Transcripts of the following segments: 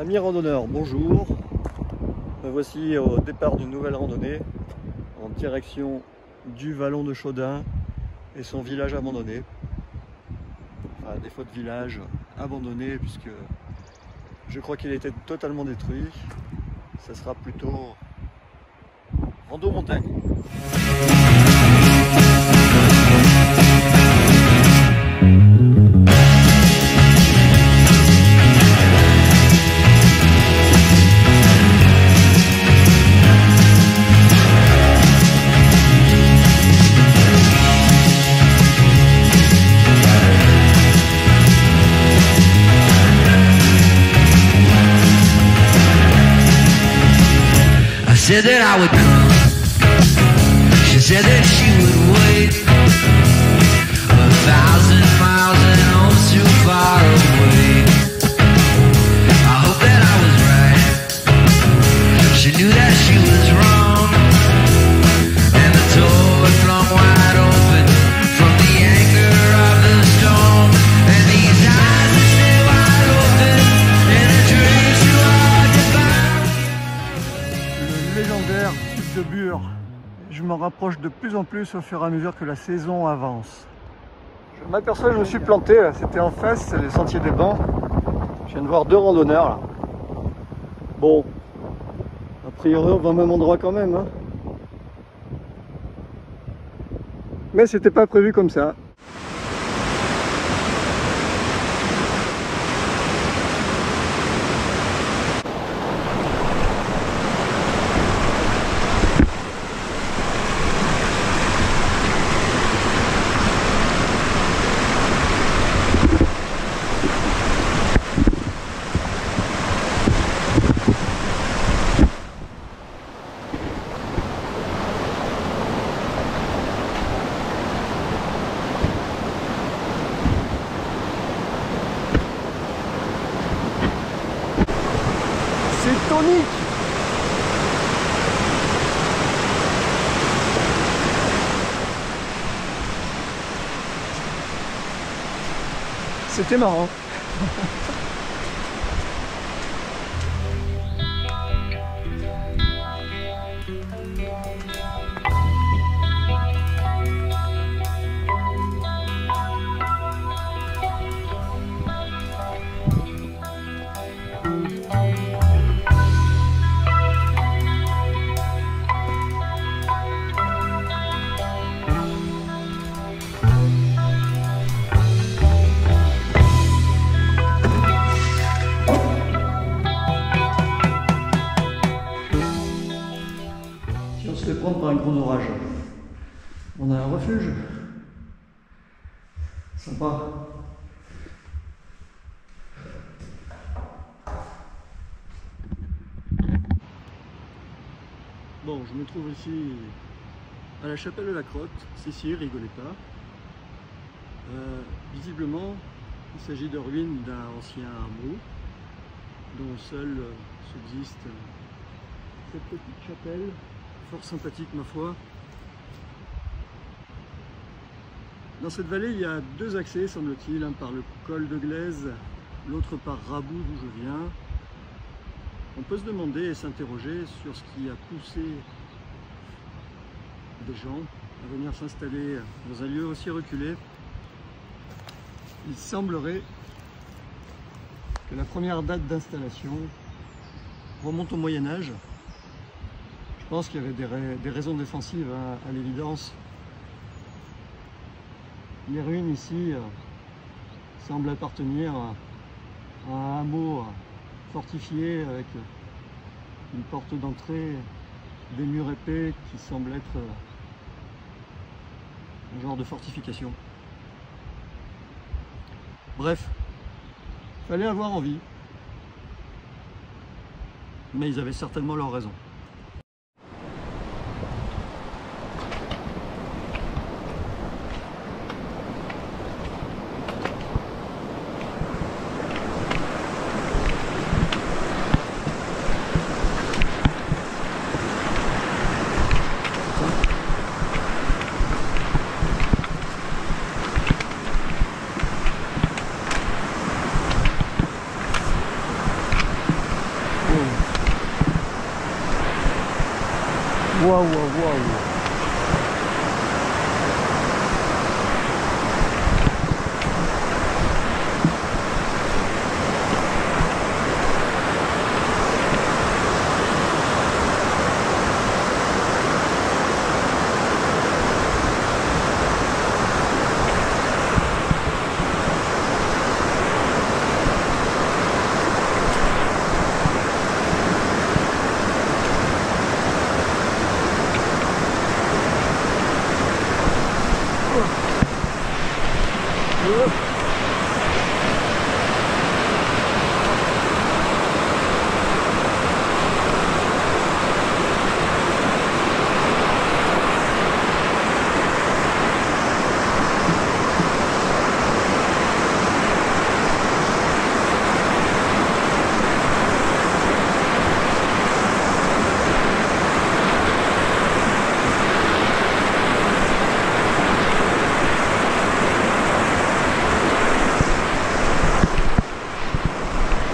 Amis randonneurs, bonjour. Me voici au départ d'une nouvelle randonnée en direction du Vallon de Chaudun et son village abandonné. Enfin, des fois de village abandonné puisque je crois qu'il était totalement détruit. Ça sera plutôt rando montagne. Said that I would come. She said that she would wait 1,000 miles and oh so far away. I hope that I was right. She knew that she was wrong, and the door was flung wide open from the anger of the storm. And these eyes are still wide open in a dream too hard to find. Le légendaire pic de Bure. Je m'en rapproche de plus en plus au fur et à mesure que la saison avance. Je m'aperçois que je me suis planté, c'était en face, c'est les sentiers des Bancs. Je viens de voir deux randonneurs là. Bon, a priori on va au même endroit quand même. Hein. Mais c'était pas prévu comme ça. C'est tonique. C'était marrant. Se fait prendre par un gros orage. On a un refuge. Sympa. Bon, je me trouve ici à la chapelle de la Crotte. Si, rigolez pas. Visiblement, il s'agit de ruines d'un ancien hameau dont seule subsiste cette petite chapelle. Fort sympathique ma foi. Dans cette vallée il y a deux accès semble-t-il, un par le col de Glaise, l'autre par Raboux d'où je viens. On peut se demander et s'interroger sur ce qui a poussé des gens à venir s'installer dans un lieu aussi reculé. Il semblerait que la première date d'installation remonte au Moyen-Âge. Je pense qu'il y avait des raisons défensives à l'évidence. Les ruines ici semblent appartenir à un hameau fortifié avec une porte d'entrée, des murs épais qui semblent être un genre de fortification. Bref, fallait avoir envie. Mais ils avaient certainement leurs raisons.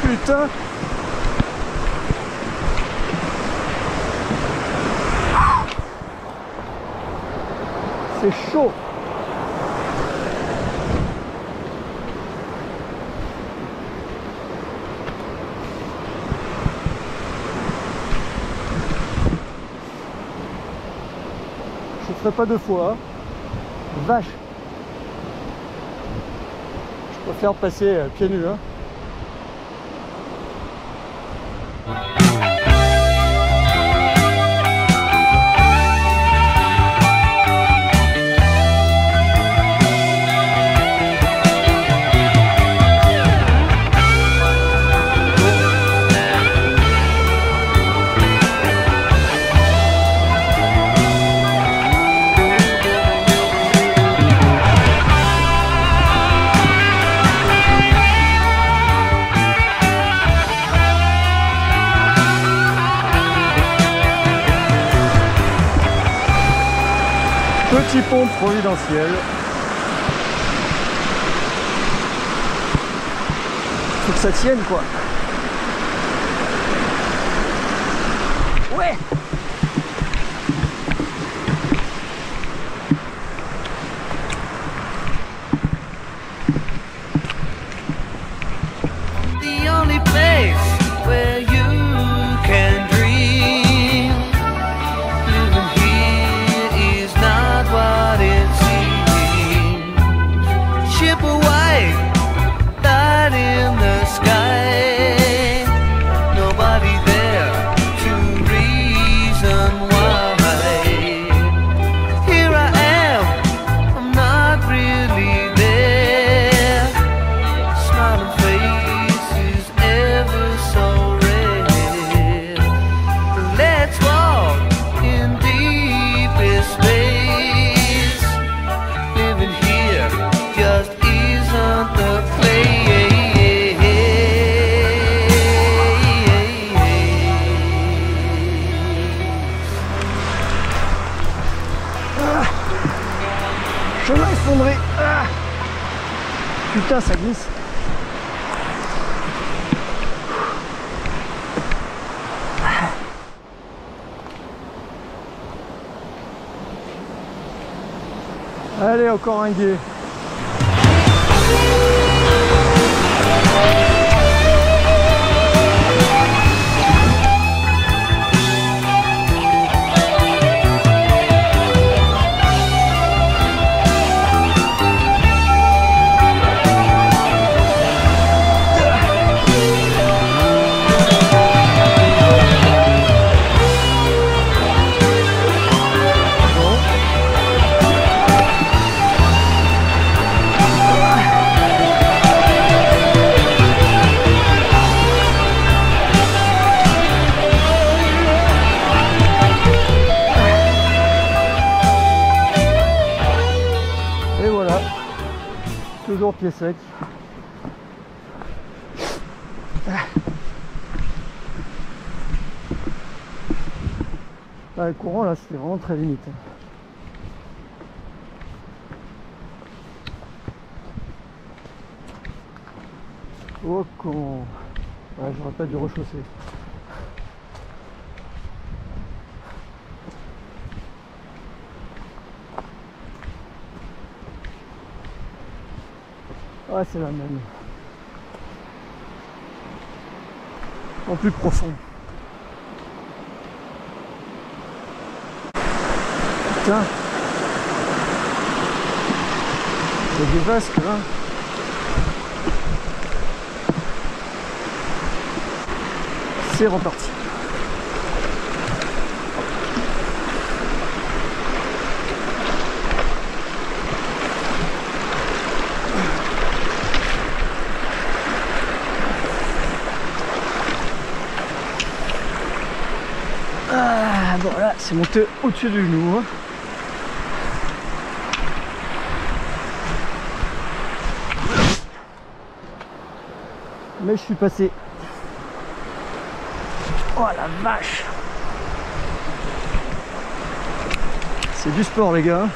Putain! C'est chaud! Je ferai pas deux fois. Vache! Je préfère passer pieds nus. Hein. Petit pont providentiel. Faut que ça tienne quoi. Ouais. The only place where you can dream, living here is not what it seems. Ship a white light in the sky, nobody there to reason why. Here I am, I'm not really there. Smiling faces ever so rare. Let's walk in deepest space. Living here just isn't the place. Chemin effondré. Ah. Putain, ça glisse. Allez, encore un guet. Et voilà, toujours pied sec. Ah, le courant là, c'est vraiment très limite. Oh con. Ouais, j'aurais pas dû rechausser. Ouais, c'est la même. En plus profond. Putain. Il y a des vasques là. C'est reparti. c'est monté au-dessus du genou. Hein. Mais je suis passé. Oh la vache! C'est du sport les gars.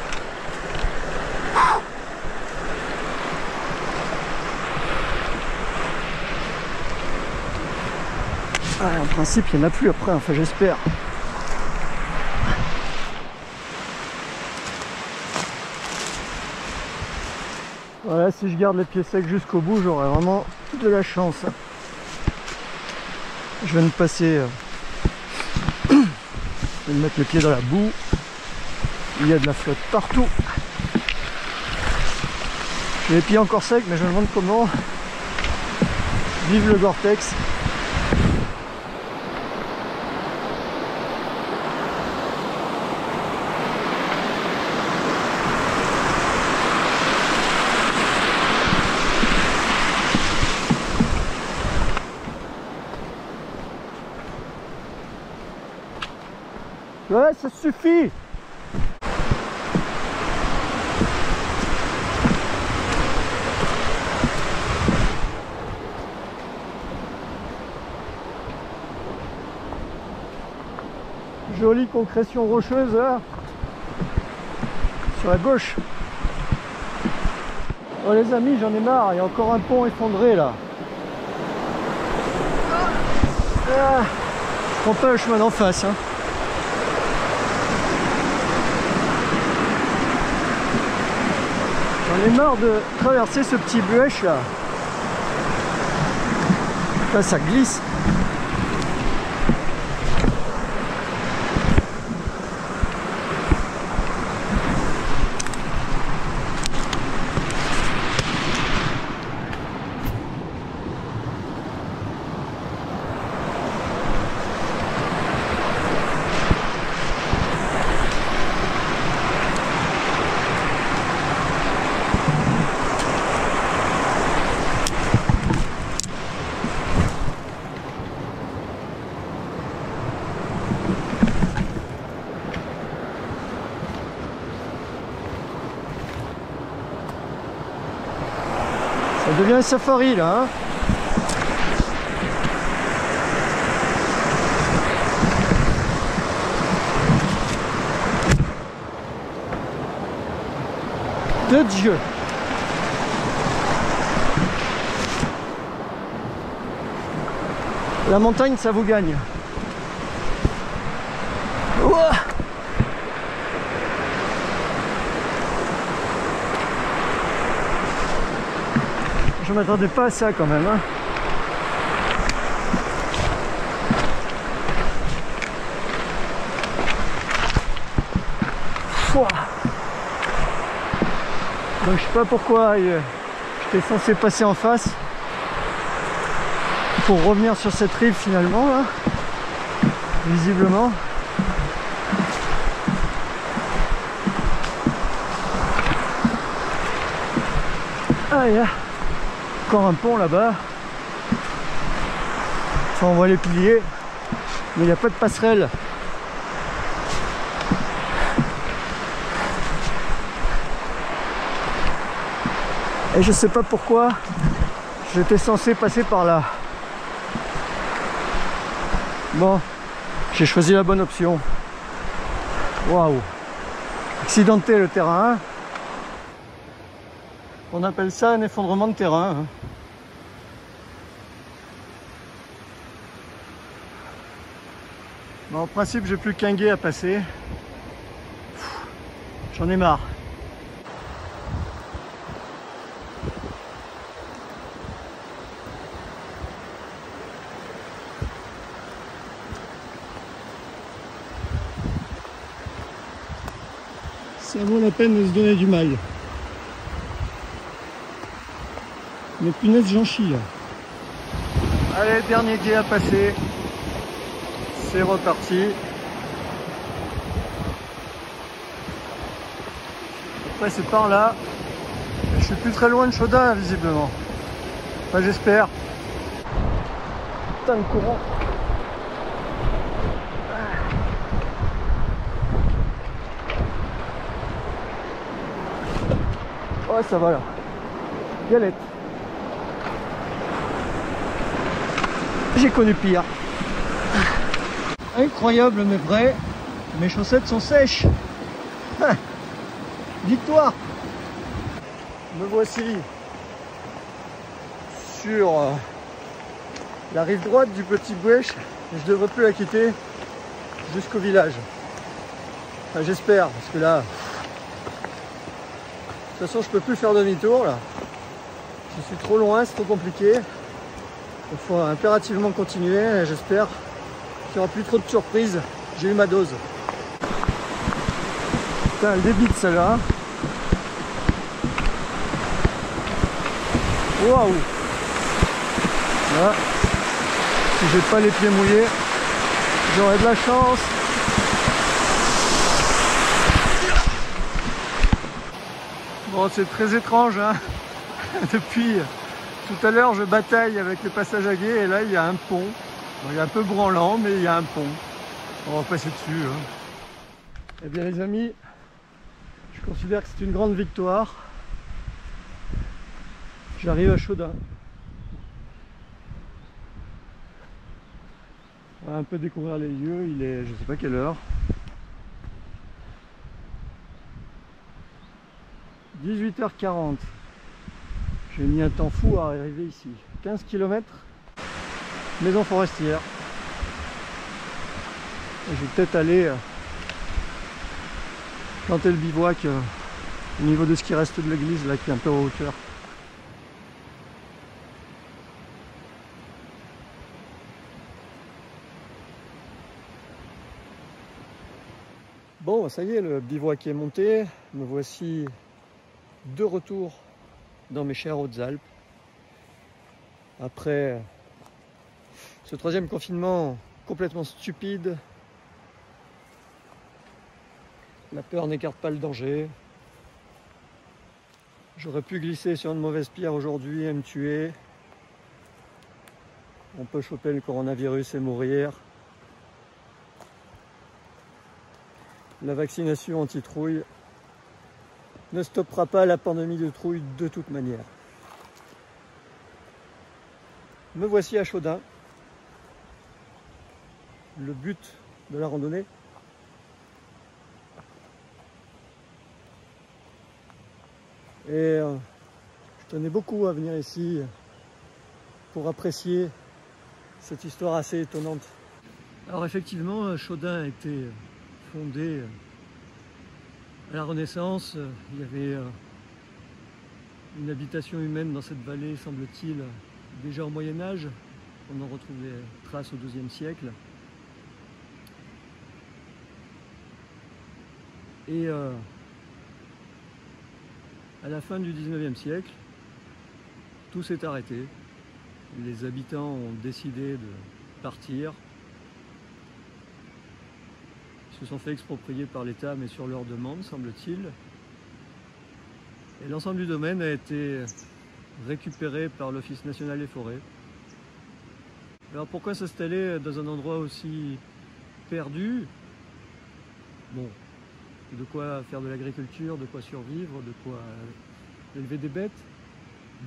Ah, en principe il n'y en a plus après, enfin j'espère. Voilà, si je garde les pieds secs jusqu'au bout, j'aurai vraiment de la chance. Je viens de passer, je vais me mettre le pied dans la boue. Il y a de la flotte partout. J'ai les pieds encore secs, mais je me demande comment. Vive le Gore-Tex. Ouais, ça suffit. Jolie concrétion rocheuse là, sur la gauche. Oh les amis, j'en ai marre, il y a encore un pont effondré là. Ah, je prends pas le chemin d'en face. Hein. J'en ai marre de traverser ce petit buèche là. Là ça glisse. Ça devient un safari là. Hein. De Dieu. La montagne, ça vous gagne. Ouah. Je m'attendais pas à ça quand même. Hein. Pouah. Donc je sais pas pourquoi j'étais censé passer en face pour revenir sur cette rive finalement là, visiblement. Ah, yeah. Encore un pont là-bas. Enfin, on voit les piliers, mais il n'y a pas de passerelle. Et je sais pas pourquoi j'étais censé passer par là. Bon, j'ai choisi la bonne option. Waouh! Accidenté le terrain. On appelle ça un effondrement de terrain. Bon, en principe, j'ai plus qu'un gué à passer. J'en ai marre. Ça vaut la peine de se donner du mal. Mais punaise, j'en chie là. Allez, dernier gué à passer. C'est reparti. Après c'est par là. Je suis plus très loin de Chaudin visiblement. Enfin j'espère. Putain de courant. Ouais, ça va là. Galette. J'ai connu pire. Incroyable mais vrai, mes chaussettes sont sèches. Ah, victoire. Me voici sur la rive droite du petit Bouèche et je devrais plus la quitter jusqu'au village. Enfin, j'espère, parce que là, de toute façon je peux plus faire demi-tour là. Je suis trop loin, c'est trop compliqué. Il faut impérativement continuer et j'espère qu'il n'y aura plus trop de surprises. J'ai eu ma dose. Putain, elle débite celle-là. Waouh! Là, si j'ai pas les pieds mouillés, j'aurai de la chance. Bon, c'est très étrange, hein. Depuis tout à l'heure, je bataille avec le passage à gué et là, il y a un pont. Bon, il est un peu branlant, mais il y a un pont. On va passer dessus. Hein. Eh bien, les amis, je considère que c'est une grande victoire. J'arrive à Chaudun. On va un peu découvrir les lieux. Il est, je sais pas quelle heure. 18h40. J'ai mis un temps fou à arriver ici. 15 km, maison forestière. Et je vais peut-être aller planter le bivouac au niveau de ce qui reste de l'église, là qui est un peu en hauteur. Bon, ça y est, le bivouac est monté. Me voici de retour dans mes chères Hautes-Alpes. Après ce troisième confinement complètement stupide, la peur n'écarte pas le danger. J'aurais pu glisser sur une mauvaise pierre aujourd'hui et me tuer. On peut choper le coronavirus et mourir. La vaccination anti-trouille ne stoppera pas la pandémie de trouille de toute manière. Me voici à Chaudun. Le but de la randonnée, et je tenais beaucoup à venir ici pour apprécier cette histoire assez étonnante. Alors effectivement, Chaudun a été fondé à la Renaissance. Il y avait une habitation humaine dans cette vallée, semble-t-il, déjà au Moyen-Âge. On en retrouve des traces au XIIe siècle. Et à la fin du XIXe siècle, tout s'est arrêté. Les habitants ont décidé de partir. Ils se sont fait exproprier par l'État, mais sur leur demande, semble-t-il. Et l'ensemble du domaine a été récupéré par l'Office national des forêts. Alors pourquoi s'installer dans un endroit aussi perdu? Bon, de quoi faire de l'agriculture, de quoi survivre, de quoi élever des bêtes,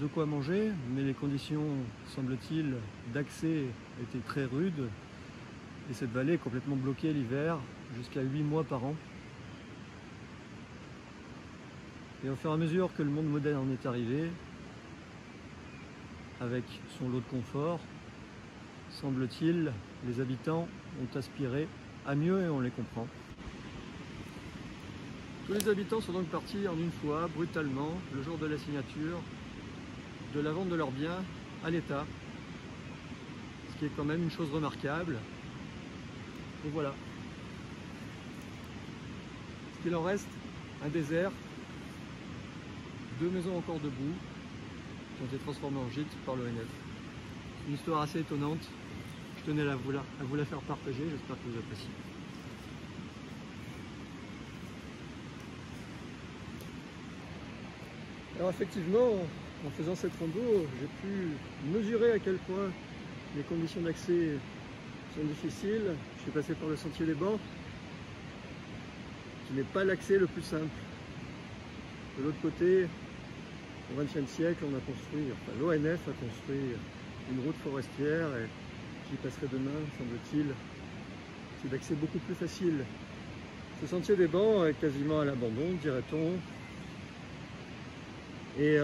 de quoi manger, mais les conditions, semble-t-il, d'accès étaient très rudes. Et cette vallée est complètement bloquée l'hiver, jusqu'à 8 mois par an. Et au fur et à mesure que le monde moderne est arrivé, avec son lot de confort, semble-t-il, les habitants ont aspiré à mieux et on les comprend. Tous les habitants sont donc partis en une fois, brutalement, le jour de la signature, de la vente de leurs biens à l'État. Ce qui est quand même une chose remarquable. Et voilà. Ce qu'il en reste, un désert, 2 maisons encore debout, qui ont été transformées en gîte par l'ONF. Une histoire assez étonnante. Je tenais à vous la faire partager, j'espère que vous appréciez. Alors effectivement, en faisant cette rando, j'ai pu mesurer à quel point les conditions d'accès sont difficiles. Je suis passé par le sentier des Bancs, qui n'est pas l'accès le plus simple. De l'autre côté, Au XXe siècle, on a construit, enfin l'ONF a construit une route forestière et j'y passerai demain, semble-t-il. C'est d'accès beaucoup plus facile. Ce sentier des Bancs est quasiment à l'abandon, dirait-on. Et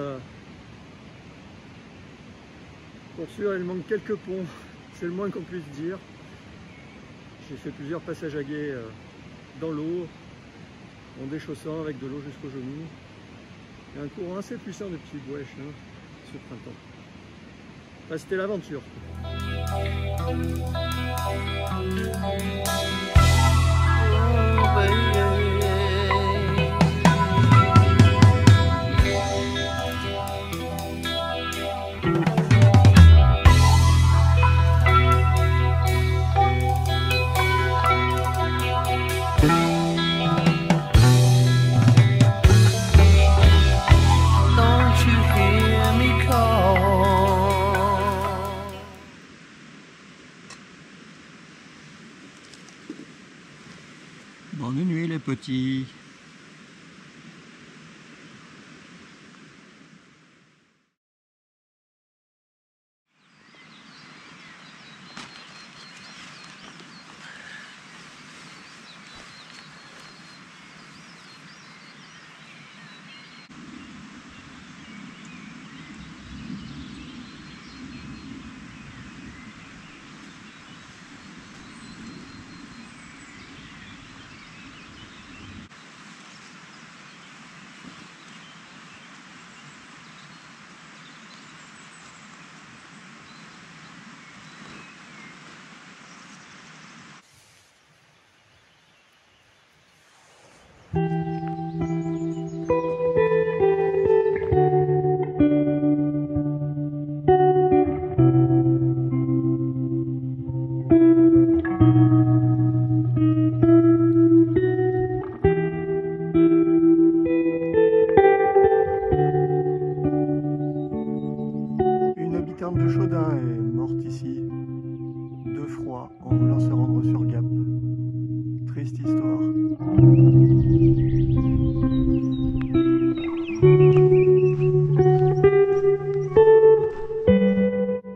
pour sûr, il manque quelques ponts, c'est le moins qu'on puisse dire. J'ai fait plusieurs passages à gué dans l'eau, en déchaussant avec de l'eau jusqu'aux genoux. Il y a un courant assez puissant de petits bouèches ce printemps. Enfin, c'était l'aventure. Bonne nuit les petits. De Chaudun est morte ici, de froid, en voulant se rendre sur Gap. Triste histoire.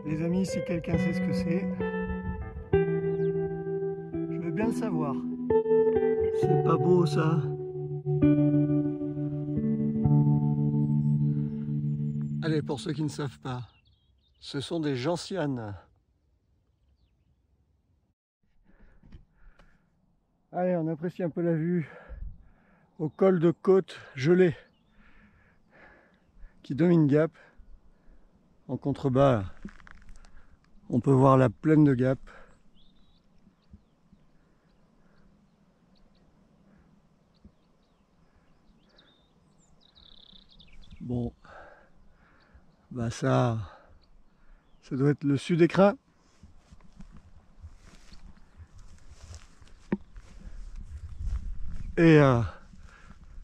Les amis, si quelqu'un sait ce que c'est, je veux bien le savoir. C'est pas beau ça. Allez, pour ceux qui ne savent pas, ce sont des gentianes. Allez, on apprécie un peu la vue au col de côte gelé qui domine Gap. En contrebas, on peut voir la plaine de Gap. Bon, bah ça doit être le Sud-Écrin. Et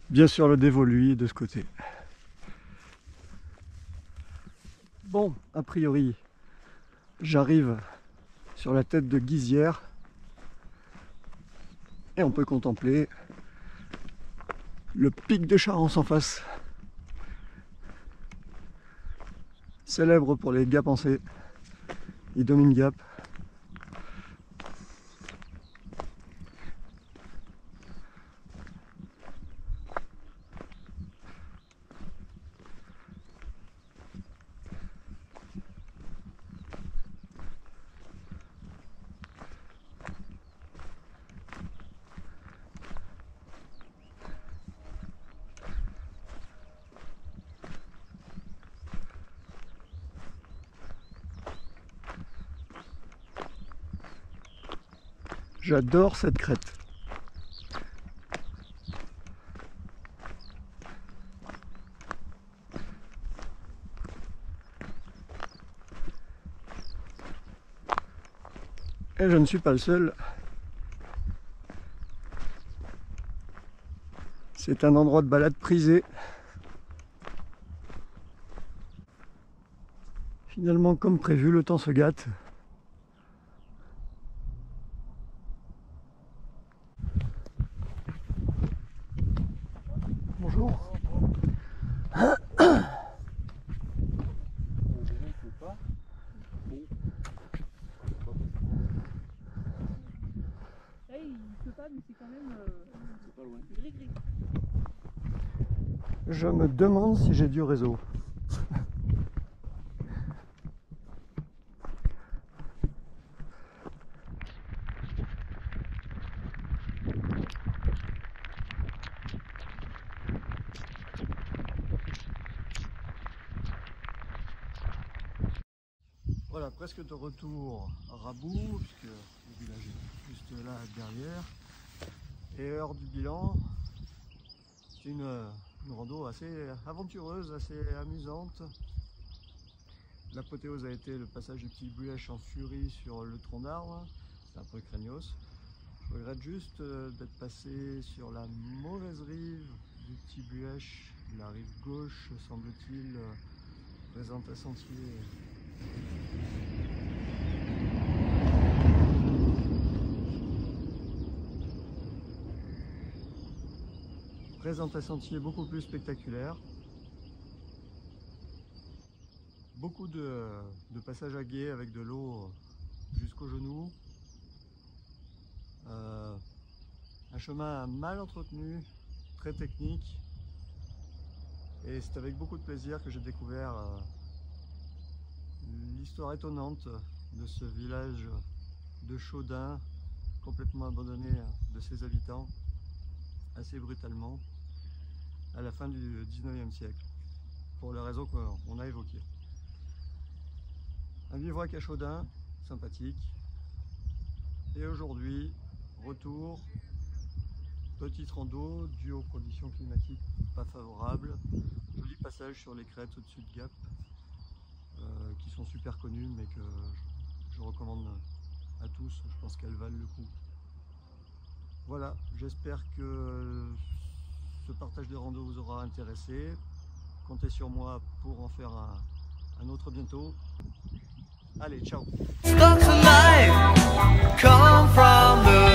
bien sûr le Dévoluy de ce côté. Bon, a priori, j'arrive sur la tête de Guizière et on peut contempler le pic de Charence en face. Célèbre pour les Gapençais. Il domine Gap. J'adore cette crête. Et je ne suis pas le seul. C'est un endroit de balade prisé. Finalement, comme prévu, le temps se gâte. Bonjour. quand même gris-gris. Je me demande si j'ai du réseau. Voilà, presque de retour à Raboux, puisque le village est juste là derrière. Et heure du bilan, c'est une rando assez aventureuse, assez amusante. L'apothéose a été le passage du Petit Buèche en furie sur le tronc d'arbre. C'est un peu craignos. Je regrette juste d'être passé sur la mauvaise rive du Petit Buèche, la rive gauche, semble-t-il, présente un sentier. Présente un sentier beaucoup plus spectaculaire. Beaucoup de passages à gué avec de l'eau jusqu'aux genoux. Un chemin mal entretenu, très technique. Et c'est avec beaucoup de plaisir que j'ai découvert l'histoire étonnante de ce village de Chaudun, complètement abandonné de ses habitants, assez brutalement, à la fin du 19e siècle, pour les raisons qu'on a évoquées. Un bivouac à Chaudun, sympathique. Et aujourd'hui, retour, petite rando due aux conditions climatiques pas favorables. Joli passage sur les crêtes au-dessus de Gap, qui sont super connues, mais que je recommande à tous. Je pense qu'elles valent le coup. Voilà, j'espère que ce partage de rando vous aura intéressé. Comptez sur moi pour en faire un autre bientôt. Allez, ciao! Sparks of life come from the